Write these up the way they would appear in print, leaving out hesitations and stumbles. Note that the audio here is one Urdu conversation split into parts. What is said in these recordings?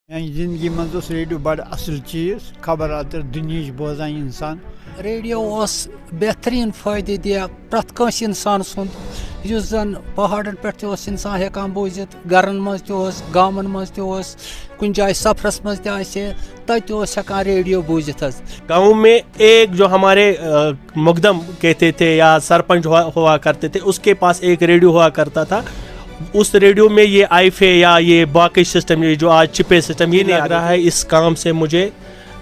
میانہِ زندگی منٛز اوس ریڈیو بڑٕ اصل چیٖز خبرات دُنہِچ بوزان اِنسان ریڈیو اوس بہترین فٲیدٕ دِوان پرٛٮ۪تھ کٲنٛسہِ اِنسان سُنٛد یُس زن پہاڑن پٮ۪ٹھ تہِ اوس اِنسان ہٮ۪کان بوٗزِتھ گرن منٛز تہِ اوس گامن منٛز تہِ اوس کُنہِ جایہِ سفرس منٛز تہِ آسہِ تتہِ اوس ہٮ۪کان ریڈیو بوٗزِتھ حظ. گاؤں میں ایک جو ہمارے مقدم کہتے تھے یا سرپنچ ہوا کرتے تھے اس کے پاس ایک ریڈیو ہوا کرتا تھا. اس ریڈیو میں یہ آئی فے یا یہ باقی سسٹم یہ جو آج چپے سسٹم یہ نہیں لگ رہا ہے. اس کام سے مجھے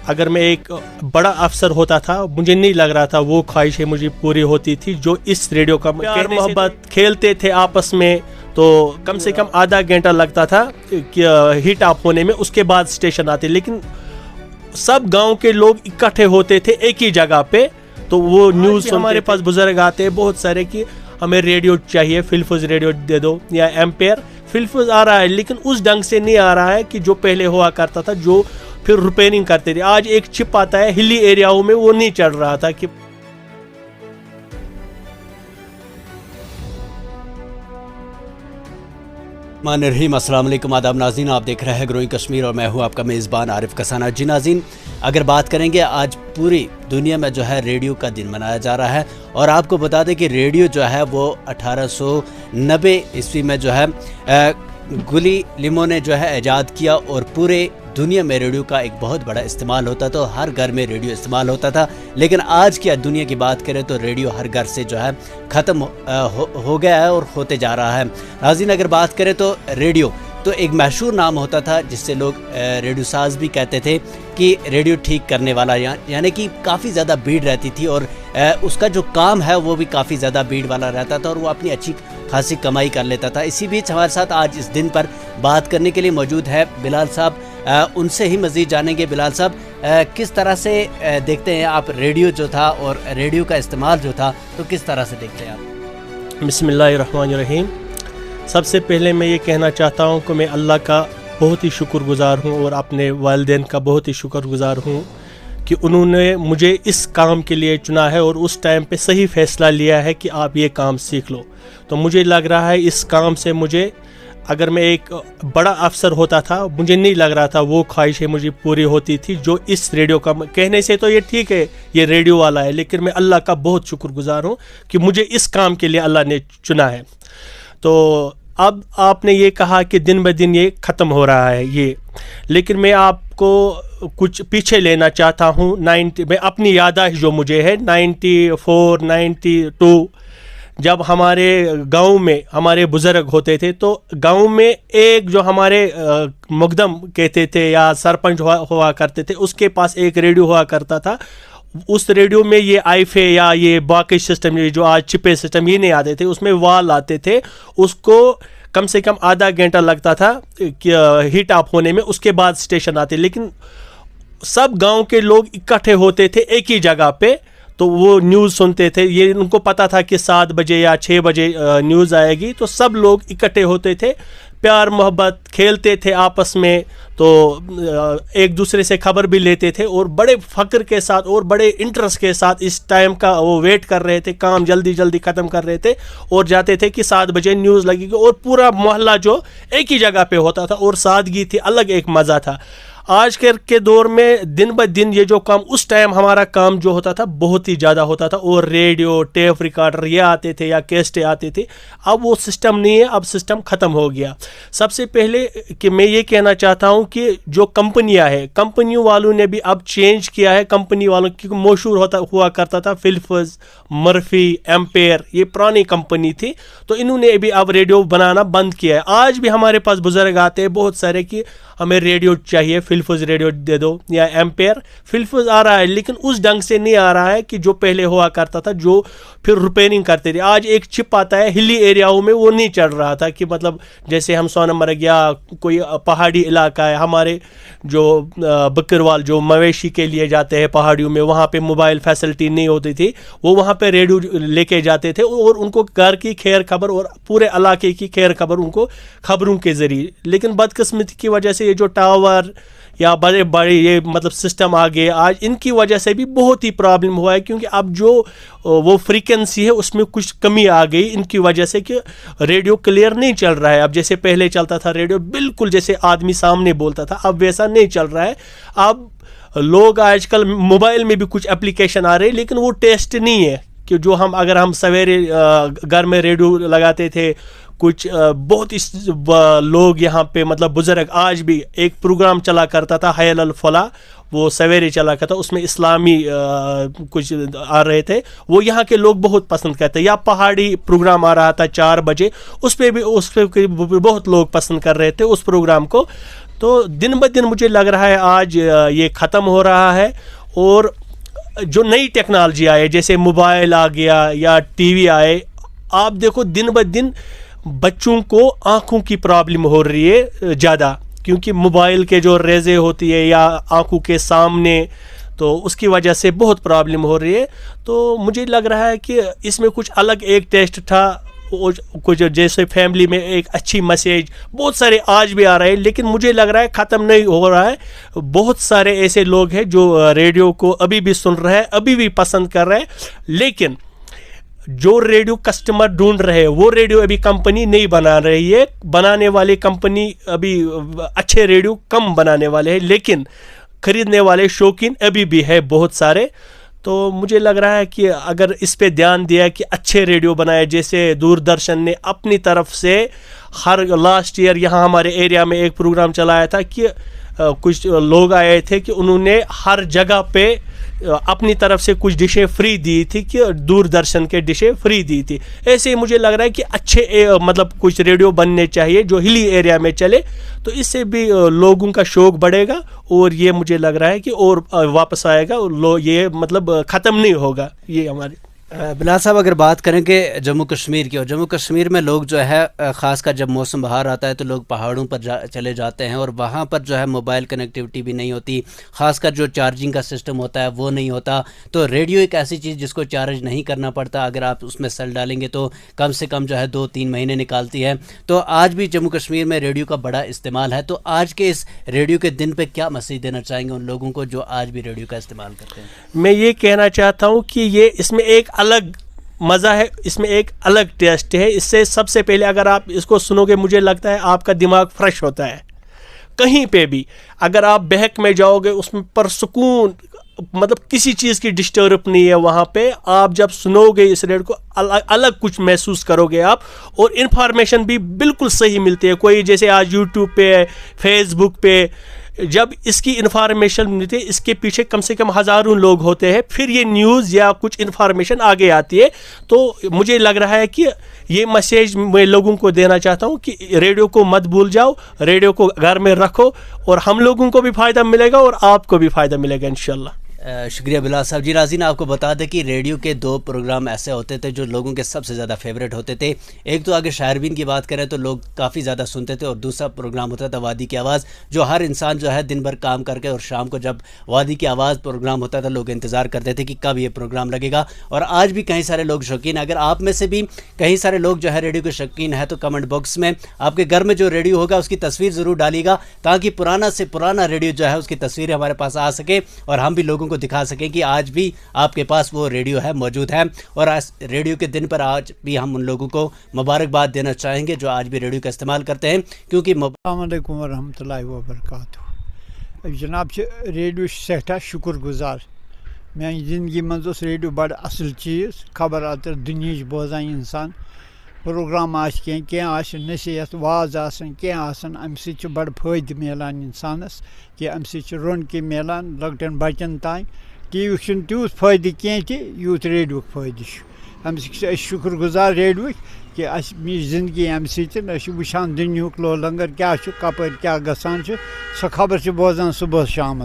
اگر میں ایک بڑا افسر ہوتا تھا مجھے نہیں لگ رہا تھا وہ خواہشیں مجھے پوری ہوتی تھی جو اس ریڈیو کا پیار محبت کھیلتے تھے آپس میں تو کم سے کم آدھا گھنٹہ لگتا تھا ہیٹ اپ ہونے میں. اس کے بعد اسٹیشن آتے لیکن سب گاؤں کے لوگ اکٹھے ہوتے تھے ایک ہی جگہ پہ تو وہ نیوز ہمارے پاس بزرگ آتے بہت سارے کہ ہمیں ریڈیو چاہیے فلفظ ریڈیو دے دو یا ایمپیئر فلفظ آ رہا ہے لیکن اس ڈھنگ سے نہیں آ رہا ہے کہ جو پہلے ہوا کرتا تھا جو پھر ریپیئرنگ کرتے تھے. آج ایک چپ آتا ہے ہلی ایریاؤں میں وہ نہیں چڑھ رہا تھا کہ الرحمن الرحیم. السلام علیکم آداب ناظرین, آپ دیکھ رہے ہیں گروئنگ کشمیر اور میں ہوں آپ کا میزبان عارف کسانہ. جی ناظرین, اگر بات کریں گے آج پوری دنیا میں جو ہے ریڈیو کا دن منایا جا رہا ہے اور آپ کو بتا دیں کہ ریڈیو جو ہے وہ 1890 عیسوی میں جو ہے گلی لیمو نے جو ہے ایجاد کیا اور پورے دنیا میں ریڈیو کا ایک بہت بڑا استعمال ہوتا تھا. ہر گھر میں ریڈیو استعمال ہوتا تھا لیکن آج کی دنیا کی بات کریں تو ریڈیو ہر گھر سے جو ہے ختم ہو گیا ہے اور ہوتے جا رہا ہے. ناظرین, اگر بات کریں تو ریڈیو تو ایک مشہور نام ہوتا تھا جس سے لوگ ریڈیو ساز بھی کہتے تھے کہ ریڈیو ٹھیک کرنے والا, یعنی کہ کافی زیادہ بھیڑ رہتی تھی اور اس کا جو کام ہے وہ بھی کافی زیادہ بھیڑ والا رہتا تھا اور وہ اپنی اچھی خاصی کمائی کر لیتا تھا. اسی بیچ ہمارے ساتھ آج اس دن پر بات کرنے کے لیے موجود ہے بلال صاحب. ان سے ہی مزید جانیں گے. بلال صاحب, کس طرح سے دیکھتے ہیں آپ ریڈیو جو تھا اور ریڈیو کا استعمال جو تھا تو کس طرح سے دیکھتے ہیں آپ؟ بسم اللہ الرحمن الرحیم. سب سے پہلے میں یہ کہنا چاہتا ہوں کہ میں اللہ کا بہت ہی شکر گزار ہوں اور اپنے والدین کا بہت ہی شکر گزار ہوں کہ انہوں نے مجھے اس کام کے لیے چنا ہے اور اس ٹائم پہ صحیح فیصلہ لیا ہے کہ آپ یہ کام سیکھ لو. تو مجھے لگ رہا ہے اس کام سے مجھے اگر میں ایک بڑا افسر ہوتا تھا مجھے نہیں لگ رہا تھا وہ خواہشیں مجھے پوری ہوتی تھی جو اس ریڈیو کا کہنے سے تو یہ ٹھیک ہے یہ ریڈیو والا ہے لیکن میں اللہ کا بہت شکر گزار ہوں کہ مجھے اس کام کے لیے اللہ نے چنا ہے. تو اب آپ نے یہ کہا کہ دن بہ دن یہ ختم ہو رہا ہے یہ, لیکن میں آپ کو کچھ پیچھے لینا چاہتا ہوں. میں اپنی یادداشت جو مجھے ہے 94 92 جب ہمارے گاؤں میں ہمارے بزرگ ہوتے تھے تو گاؤں میں ایک جو ہمارے مقدم کہتے تھے یا سرپنچ ہوا کرتے تھے اس کے پاس ایک ریڈیو ہوا کرتا تھا. اس ریڈیو میں یہ آئی فے یا یہ باقی سسٹم یہ جو آج چپے سسٹم یہ نہیں آتے تھے, اس میں وال آتے تھے. اس کو کم سے کم آدھا گھنٹہ لگتا تھا ہیٹ اپ ہونے میں. اس کے بعد اسٹیشن آتے لیکن سب گاؤں کے لوگ اکٹھے ہوتے تھے ایک ہی جگہ پہ تو وہ نیوز سنتے تھے. یہ ان کو پتہ تھا کہ 7 بجے یا 6 بجے نیوز آئے گی تو سب لوگ اکٹھے ہوتے تھے, پیار محبت کھیلتے تھے آپس میں تو ایک دوسرے سے خبر بھی لیتے تھے اور بڑے فخر کے ساتھ اور بڑے انٹرسٹ کے ساتھ اس ٹائم کا وہ ویٹ کر رہے تھے. کام جلدی جلدی ختم کر رہے تھے اور جاتے تھے کہ 7 بجے نیوز لگے گی اور پورا محلہ جو ایک ہی جگہ پہ ہوتا تھا اور سادگی تھی, الگ ایک مزہ تھا. آج کے دور میں دن بہ دن یہ جو کام اس ٹائم ہمارا کام جو ہوتا تھا بہت ہی زیادہ ہوتا تھا اور ریڈیو ٹیپ ریکارڈر یہ آتے تھے یا کیسٹیں آتے تھے. اب وہ سسٹم نہیں ہے, اب سسٹم ختم ہو گیا. سب سے پہلے کہ میں یہ کہنا چاہتا ہوں کہ جو کمپنیاں ہیں کمپنیوں والوں نے بھی اب چینج کیا ہے. کمپنی والوں کی مشہور ہوا کرتا تھا فلفظ, مرفی, ایمپیئر, یہ پرانی کمپنی تھی تو انہوں نے بھی اب ریڈیو بنانا بند کیا ہے. آج بھی ہمارے پاس بزرگ آتے ہیں بہت سارے کہ ہمیں ریڈیو چاہیے فلفظ ریڈیو دے دو یا ایمپیئر فلفظ آ رہا ہے لیکن اس ڈھنگ سے نہیں آ رہا ہے کہ جو پہلے ہوا کرتا تھا جو پھر ریپیئرنگ کرتے تھے. آج ایک چپ آتا ہے ہلی ایریاؤں میں وہ نہیں چڑھ رہا تھا کہ مطلب جیسے ہم سونمرگ یا کوئی پہاڑی علاقہ ہے ہمارے جو بکروال جو مویشی کے لیے جاتے ہیں پہاڑیوں میں وہاں پہ موبائل فیسلٹی نہیں ہوتی تھی, وہ وہاں پہ ریڈیو لے کے جاتے تھے اور ان کو گھر کی خیر خبر اور پورے علاقے کی خیر خبر ان کو خبروں کے ذریعے. لیکن بدقسمتی کی وجہ سے یہ جو ٹاور یا بڑے بڑے یہ مطلب سسٹم آ گئے آج, ان کی وجہ سے بھی بہت ہی پرابلم ہوا ہے, کیونکہ اب جو وہ فریکوینسی ہے اس میں کچھ کمی آ گئی ان کی وجہ سے کہ ریڈیو کلیئر نہیں چل رہا ہے. اب جیسے پہلے چلتا تھا ریڈیو بالکل جیسے آدمی سامنے بولتا تھا, اب ویسا نہیں چل رہا ہے. اب لوگ آج کل موبائل میں بھی کچھ اپلیکیشن آ رہے ہیں, لیکن وہ ٹیسٹ نہیں ہے کہ جو اگر ہم سویرے گھر میں ریڈیو لگاتے تھے. کچھ بہت لوگ یہاں پہ مطلب بزرگ آج بھی ایک پروگرام چلا کرتا تھا حی الفلاح, وہ سویرے چلا کرتا, اس میں اسلامی کچھ آ رہے تھے, وہ یہاں کے لوگ بہت پسند کرتے. یا پہاڑی پروگرام آ رہا تھا 4 بجے, اس پہ بہت لوگ پسند کر رہے تھے اس پروگرام کو. تو دن بہ دن مجھے لگ رہا ہے آج یہ ختم ہو رہا ہے. اور جو نئی ٹیکنالوجی آئے جیسے موبائل آ گیا یا ٹی وی آئے, آپ دیکھو دن بہ دن بچوں کو آنکھوں کی پرابلم ہو رہی ہے زیادہ, کیونکہ موبائل کے جو ریزیں ہوتی ہے یا آنکھوں کے سامنے, تو اس کی وجہ سے بہت پرابلم ہو رہی ہے. تو مجھے لگ رہا ہے کہ اس میں کچھ الگ ایک ٹیسٹ تھا, کچھ جیسے فیملی میں ایک اچھی میسیج بہت سارے آج بھی آ رہے ہیں, لیکن مجھے لگ رہا ہے ختم نہیں ہو رہا ہے. بہت سارے ایسے لوگ ہیں جو ریڈیو کو ابھی بھی سن رہے ہیں, ابھی بھی پسند کر رہے ہیں, لیکن جو ریڈیو کسٹمر ڈھونڈ رہے ہیں وہ ریڈیو ابھی کمپنی نہیں بنا رہی ہے. بنانے والے کمپنی ابھی اچھے ریڈیو کم بنانے والے ہیں, لیکن خریدنے والے شوقین ابھی بھی ہے بہت سارے. تو مجھے لگ رہا ہے کہ اگر اس پہ دھیان دیا کہ اچھے ریڈیو بنائے, جیسے دوردرشن نے اپنی طرف سے ہر لاسٹ ایئر یہاں ہمارے ایریا میں ایک پروگرام چلایا تھا کہ کچھ لوگ آئے تھے کہ انہوں نے ہر جگہ پہ اپنی طرف سے کچھ ڈشیں فری دی تھی, کہ دوردرشن کے ڈشیں فری دی تھی. ایسے ہی مجھے لگ رہا ہے کہ اچھے مطلب کچھ ریڈیو بننے چاہیے جو ہلی ایریا میں چلے, تو اس سے بھی لوگوں کا شوق بڑھے گا, اور یہ مجھے لگ رہا ہے کہ اور واپس آئے گا, یہ مطلب ختم نہیں ہوگا یہ ہماری. بلال صاحب اگر بات کریں کہ جموں کشمیر کی, اور جموں کشمیر میں لوگ جو ہے خاص کر جب موسم بہار آتا ہے تو لوگ پہاڑوں پر چلے جاتے ہیں, اور وہاں پر جو ہے موبائل کنیکٹیوٹی بھی نہیں ہوتی, خاص کر جو چارجنگ کا سسٹم ہوتا ہے وہ نہیں ہوتا. تو ریڈیو ایک ایسی چیز جس کو چارج نہیں کرنا پڑتا, اگر آپ اس میں سیل ڈالیں گے تو کم سے کم جو ہے 2-3 مہینے نکالتی ہے. تو آج بھی جموں کشمیر میں ریڈیو کا بڑا استعمال ہے. تو آج کے اس ریڈیو کے دن پہ کیا میسیج دینا چاہیں گے ان لوگوں کو جو آج بھی ریڈیو کا استعمال کرتے ہیں؟ میں یہ کہنا چاہتا ہوں کہ اس میں ایک الگ مزہ ہے, اس میں ایک الگ ٹیسٹ ہے. اس سے سب سے پہلے اگر آپ اس کو سنو گے, مجھے لگتا ہے آپ کا دماغ فریش ہوتا ہے. کہیں پہ بھی اگر آپ بہک میں جاؤ گے, اس میں پرسکون مطلب کسی چیز کی ڈسٹرب نہیں ہے وہاں پہ. آپ جب سنو گے اس ریڈیو کو الگ کچھ محسوس کرو گے آپ, اور انفارمیشن بھی بالکل صحیح ملتی ہے. کوئی جیسے آج یوٹیوب پہ, فیس بک پہ جب اس کی انفارمیشن ملتی ہے, اس کے پیچھے کم سے کم ہزاروں لوگ ہوتے ہیں, پھر یہ نیوز یا کچھ انفارمیشن آگے آتی ہے. تو مجھے لگ رہا ہے کہ یہ میسیج میں لوگوں کو دینا چاہتا ہوں کہ ریڈیو کو مت بھول جاؤ, ریڈیو کو گھر میں رکھو, اور ہم لوگوں کو بھی فائدہ ملے گا اور آپ کو بھی فائدہ ملے گا انشاءاللہ. شکریہ بلال صاحب. جی ناظرین, آپ کو بتا دیں کہ ریڈیو کے 2 پروگرام ایسے ہوتے تھے جو لوگوں کے سب سے زیادہ فیوریٹ ہوتے تھے. ایک تو اگر شاعربین کی بات کریں تو لوگ کافی زیادہ سنتے تھے, اور دوسرا پروگرام ہوتا تھا وادی کی آواز, جو ہر انسان جو ہے دن بھر کام کر کے اور شام کو جب وادی کی آواز پروگرام ہوتا تھا لوگ انتظار کرتے تھے کہ کب یہ پروگرام لگے گا. اور آج بھی کئی سارے لوگ شوقین ہیں. اگر آپ میں سے بھی کئی سارے لوگ جو ہے ریڈیو کے شوقین ہیں تو کمنٹ باکس میں آپ کے گھر میں جو ریڈیو ہوگا اس کی تصویر ضرور ڈالیے گا, تاکہ پرانا سے پرانا ریڈیو جو ہے اس کی تصویریں ہمارے پاس آ سکے, اور ہم بھی لوگوں کو دکھا سکیں کہ آج بھی آپ کے پاس وہ ریڈیو ہے, موجود ہے. اور ریڈیو کے دن پر آج بھی ہم ان لوگوں کو مبارکباد دینا چاہیں گے جو آج بھی ریڈیو کا استعمال کرتے ہیں, کیونکہ السلام علیکم ورحمۃ اللہ وبرکاتہ. جناب ریڈیو سٹھا شکر گزار. میانہ زندگی مز ریڈیو بڑ اصل چیز, خبر اتر دنیا بوزان انسان, پروگرام کی نصیحت واز ام سی بڑ فائدہ ملان انسانس, کہ ام سی رون کی ملان لکٹن بچن تان. ٹی وی تیوت فائدہ کی یوت ریڈیو فائدہ. ام سی شکر گزار ریڈیو کہ زندگی ام سی وچان دنیا لو لنگر کیا کپر کیا گسان سو خبر بوزان صبح شام.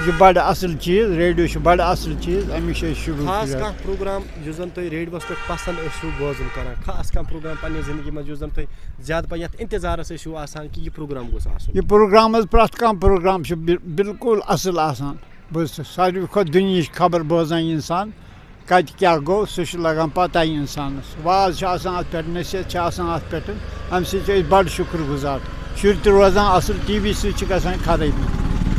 یہ بڑ اصل چیز, ریڈیو بڑ اصل چیز, امچ شروع خاص کھانا پروگرام اس زن تھی ریڈیوس پہ پسند بوزن کران, خاص کھانا پروگرام پنہ زندگی مز زن تھی زیادہ پہ یتھ انتظارس آسان کہ یہ پروگرام گوس آسن. یہ پروگرام پریت کھانا پروگرام بالکل اصل آسان. بس ساروی کھت دنیا خبر بوزان انسان کت کیا گو سہ لگان پتہ انسانس. واز ات پہ نصیحت ات پہ, ام سی بڑ شکر گزار. شر تہ روزان اصل, ٹی وی سی گژھان خرابی.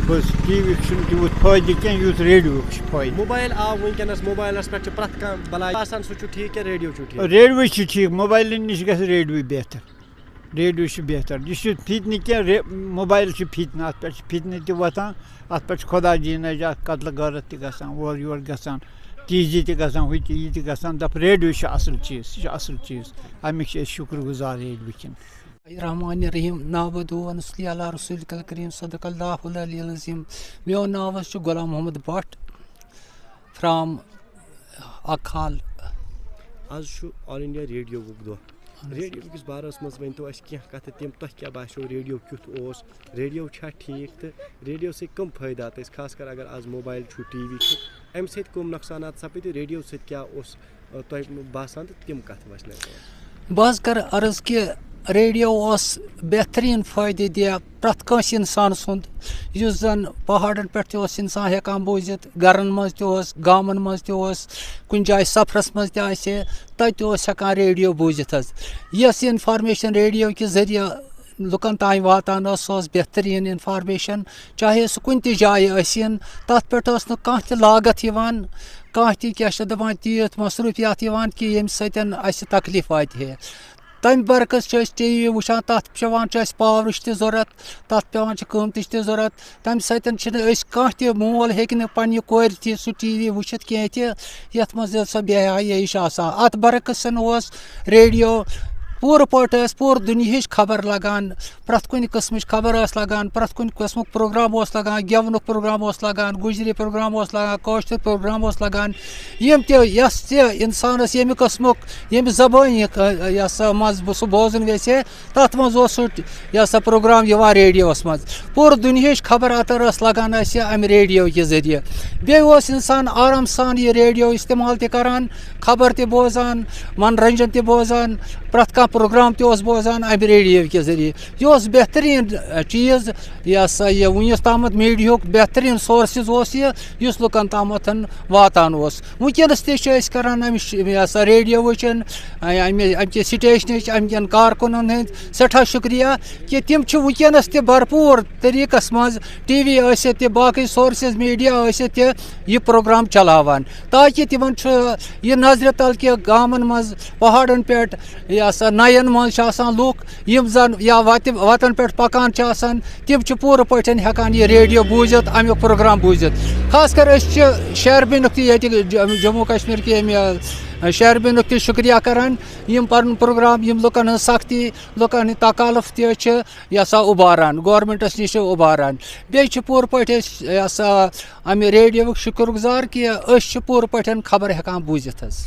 بس ٹی وی تیوت فٲیدٕ کینٛہہ یُتھ ریڈیو فٲیدٕ موبائل آو ونکس موبائلس پہ پرت کھانا بلاے آسان سہ ٹھیک کہ ریڈیو ٹھیک ریڈیو چھُ ٹھیک موبایلہٕ نِش گژھِ ریڈیو بہتر ریڈیو چھُ بہتر یہِ چھُ فِتنہٕ کینٛہہ موبایل چھُ فِتنہٕ اَتھ پٮ۪ٹھ چھِ فِتنہٕ تہِ وۄتھان اَتھ پٮ۪ٹھ چھُ خۄدا جی نجات قتلہٕ غارت تہِ گژھان اورٕ یورٕ گژھان تیٖزی تہِ گژھان ہُہ تہِ یہِ تہِ گژھان دَپ ریڈیو چھُ اَصٕل چیٖز یہِ چھُ اَصٕل چیٖز اَمِکۍ چھِ أسۍ شُکر گُزار ریڈیو کٮ۪ن الرحمن الرحیم نابدو ونصلی علی رسول کریم صدق اللہ العلی العظیم میون ناو حظ چھُ غلام محمد بٹ فرام اکھال آز چھُ آل انڈیا ریڈیوُک دۄہ ریڈیو کِس بارس منٛز ؤنۍتو اَسہِ کینٛہہ کَتھٕ تِم تۄہہِ کیٛاہ باسیو ریڈیو کیُتھ اوس ریڈیو چھا ٹھیٖک تہٕ ریڈیو سۭتۍ کٕم فٲیدات ٲسۍ خاص کر اگر آز موبایل چھُ ٹی وی چھُ اَمہِ سۭتۍ کٕم نۄقصانات سپٕدۍ تہٕ ریڈیو سۭتۍ کیٛاہ اوس تۄہہِ باسان تہٕ تِم کَتھٕ وَسنٲیِو بہٕ حظ کَرٕ عرض کہِ ریڈیو اوس بہتریٖن فٲیدٕ دِیا پرٛٮ۪تھ کٲنٛسہِ اِنسان سُنٛد یُس زَن پہاڑن پٮ۪ٹھ تہِ اوس اِنسان ہٮ۪کان بوٗزِتھ گَرَن منٛز تہِ اوس گامَن منٛز تہِ اوس کُنہِ جایہِ سفرَس منٛز تہِ آسہِ ہے تَتہِ اوس ہٮ۪کان ریڈیو بوٗزِتھ حظ یۄس اِنفارمیشَن ریڈیو کہِ ذٔریعہٕ لُکَن تانۍ واتان ٲس سۄ ٲس بہتریٖن اِنفارمیشَن چاہے سُہ کُنہِ تہِ جایہِ ٲسِن تَتھ پٮ۪ٹھ ٲس نہٕ کانٛہہ تہِ لاگَتھ یِوان کانٛہہ تہِ کیٛاہ چھِ دَپان تیٖژ مصروٗفیات یِوان کہِ ییٚمہِ سۭتۍ اَسہِ تکلیٖف واتہِ ہے تَمہِ برعکس چھِ أسۍ ٹی وی وٕچھان تَتھ پٮ۪وان چھُ اَسہِ پاورٕچ تہِ ضوٚرَتھ تَتھ پٮ۪وان چھِ قۭمتٕچ تہِ ضوٚرَتھ تَمہِ سۭتۍ چھِنہٕ أسۍ کانٛہہ تہِ مول ہیٚکہِ نہٕ پنٛنہِ کورِ تہِ سُہ ٹی وی وٕچھِتھ کینٛہہ تہِ یَتھ منٛز سۄ بے حیٲیی چھِ آسان اَتھ برعکس اوس ریڈیو پوٗرٕ پٲٹھۍ ٲس پوٗرٕ دُنہِچ خبر لگان پرٛٮ۪تھ کُنہِ قٕسمٕچ خبر ٲس لگان پرٛٮ۪تھ کُنہِ قٕسمُک پروگرام اوس لگان گٮ۪ونُک پروگرام اوس لگان گُجری پروگرام اوس لگان کٲشُر پروگرام اوس لگان یِم تہِ یۄس تہِ اِنسانَس ییٚمہِ قٕسمُک ییٚمہِ زبٲنۍ یہِ ہسا منٛز سُہ بوزُن یژھِ ہے تَتھ منٛز اوس سُہ یہِ ہسا پروگرام یِوان ریڈیوَس منٛز پوٗرٕ دُنہِچ خبر اتر ٲس لگان اَسہِ اَمہِ ریڈیو کہِ ذٔریعہٕ بیٚیہِ اوس اِنسان آرام سان یہِ ریڈیو استعمال تہِ کران خبر تہِ بوزان منورنجن تہِ بوزان پرٛٮ۪تھ کانٛہہ پروگرام تہِ اوس بوزان اَمہِ ریڈیو کہِ ذٔریعہٕ یہِ اوس بہتریٖن چیٖز یہِ ہسا یہِ وٕنیُک تامَتھ میٖڈیہُک بہتریٖن سورسِز اوس یہِ یُس لُکن تامَتھ واتان اوس وٕنکیٚنس تہِ چھِ أسۍ کران اَمہِ یہِ ہسا ریڈیوٕچ اَمہِ سٹیشنٕچ اَمہِ کٮ۪ن کارکُنن ہٕنٛدۍ سٮ۪ٹھاہ شُکریہ کہِ تِم چھِ وٕنکیٚنس تہِ بھرپوٗر طٔریٖقس منٛز ٹی وی ٲسِتھ تہِ باقٕے سورسِز میٖڈیا ٲسِتھ تہِ یہِ پروگرام چلاوان تاکہِ تِمن چھُ یہِ نظرِ تل کہِ گامن منٛز پہاڑن پٮ۪ٹھ یہِ ہسا نَین منٛز چھِ آسان لُکھ یِم زن یا وتن پٮ۪ٹھ پکان چھِ آسان تِم چھِ پوٗرٕ پٲٹھۍ ہٮ۪کان یہِ ریڈیو بوٗزِتھ اَمیُک پروگرام بوٗزِتھ خاص کر أسۍ چھِ شہربنُک تہِ ییٚتہِ جموں کشمیٖر کہِ اَمہِ شہربنُک تہِ شُکریہ کران یِم پنُن پروگرام یِم لُکن ہٕنٛز سختی لُکن ہٕنٛدۍ تکالف تہِ چھِ یہِ ہسا اُباران گورمنٹس نِش چھِ اُباران بیٚیہِ چھِ پوٗرٕ پٲٹھۍ أسۍ یہِ ہسا اَمہِ ریڈیوُک شُکر گُزار کہِ أسۍ چھِ پوٗرٕ پٲٹھۍ خبر ہٮ۪کان بوٗزِتھ حظ